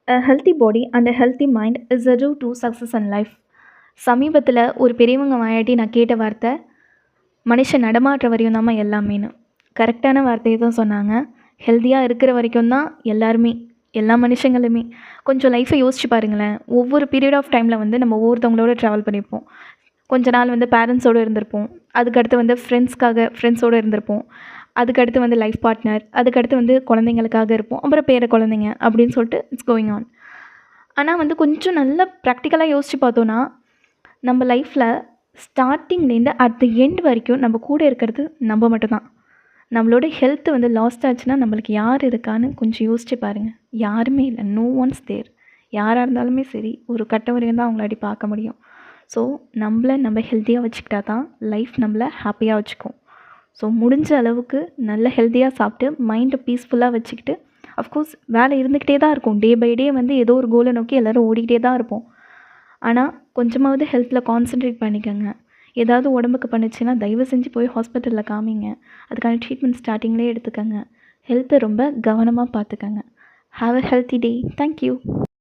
A healthy body and a healthy mind is the root to success in life. சமீபத்தில் ஒரு பெரியவங்க வாயாட்டி நான் கேட்ட வார்த்தை, மனுஷன் நடமாட்டுற வரையும் தாம்மா எல்லாமேன்னு. கரெக்டான வார்த்தையை தான் சொன்னாங்க. ஹெல்த்தியாக இருக்கிற வரைக்கும் தான் எல்லாருமே, எல்லா மனுஷங்களுமே. கொஞ்சம் லைஃப்பை யோசிச்சு பாருங்களேன். ஒவ்வொரு பீரியட் ஆஃப் டைமில் வந்து நம்ம ஒவ்வொருத்தவங்களோட ட்ராவல் பண்ணியிருப்போம். கொஞ்ச நாள் வந்து பேரண்ட்ஸோடு இருந்திருப்போம். அதுக்கடுத்து வந்து ஃப்ரெண்ட்ஸோடு இருந்திருப்போம். அதுக்கடுத்து வந்து லைஃப் பார்ட்னர், அதுக்கடுத்து வந்து குழந்தைங்களுக்காக இருப்போம். அப்புறம் பேர குழந்தைங்க அப்படின்னு சொல்லிட்டு இட்ஸ் கோயிங் ஆன். ஆனால் வந்து கொஞ்சம் நல்லா ப்ராக்டிக்கலாக யோசித்து பார்த்தோன்னா, நம்ம லைஃப்பில் ஸ்டார்டிங்லேருந்து அட் தி எண்ட் வரைக்கும் நம்ம கூட இருக்கிறது நம்ம மட்டும்தான். நம்மளோட ஹெல்த் வந்து லாஸ்ட் ஆச்சுன்னா நம்மளுக்கு யார் இருக்கான்னு கொஞ்சம் யோசிச்சு பாருங்கள். யாருமே இல்லை. நோ ஒன்ஸ் தேர். யாராக இருந்தாலுமே சரி, ஒரு கட்டம் வரையும் தான் அவங்களாடி பார்க்க முடியும். ஸோ நம்ம ஹெல்த்தியாக வச்சுக்கிட்டா தான் லைஃப் நம்மளை ஹாப்பியாக வச்சுக்கும். ஸோ முடிஞ்ச அளவுக்கு நல்ல ஹெல்த்தியாக சாப்பிட்டு மைண்டை பீஸ்ஃபுல்லாக வச்சுக்கிட்டு, அஃப்கோர்ஸ் வேலை இருந்துக்கிட்டே தான் இருக்கும். டே பை டே வந்து ஏதோ ஒரு கோலை நோக்கி எல்லோரும் ஓடிக்கிட்டே தான் இருப்போம். ஆனால் கொஞ்சமாவது ஹெல்த்தில் கான்சன்ட்ரேட் பண்ணிக்கோங்க. ஏதாவது உடம்புக்கு பண்ணுச்சுன்னா தயவு செஞ்சு போய் ஹாஸ்பிட்டலில் காமிங்க. அதுக்கான ட்ரீட்மெண்ட் ஸ்டார்டிங்லேயே எடுத்துக்கோங்க. ஹெல்த்தை ரொம்ப கவனமாக பார்த்துக்கங்க. Have a healthy day. Thank you.